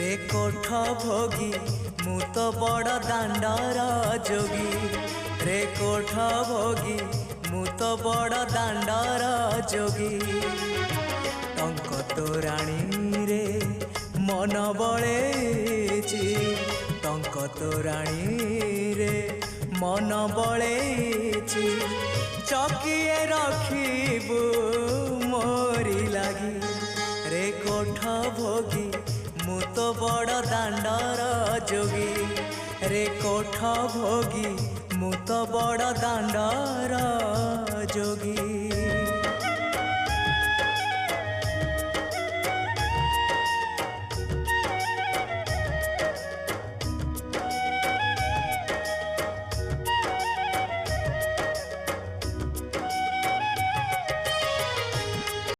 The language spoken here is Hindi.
रे कोठ भोगी मु तो बड़ दांडर जोगी रे कोठ भोगी मु तो बड़ दांडर जोगी टंक तोराणी रे मन बळेची टंक तोराणी रे मन बळेची चकिए रखिबू मोरी लागी रे कोठ भोगी मु तो बड़ दांडर जोगी रे कोठ भोगी मु तो बड़ दांडर जोगी।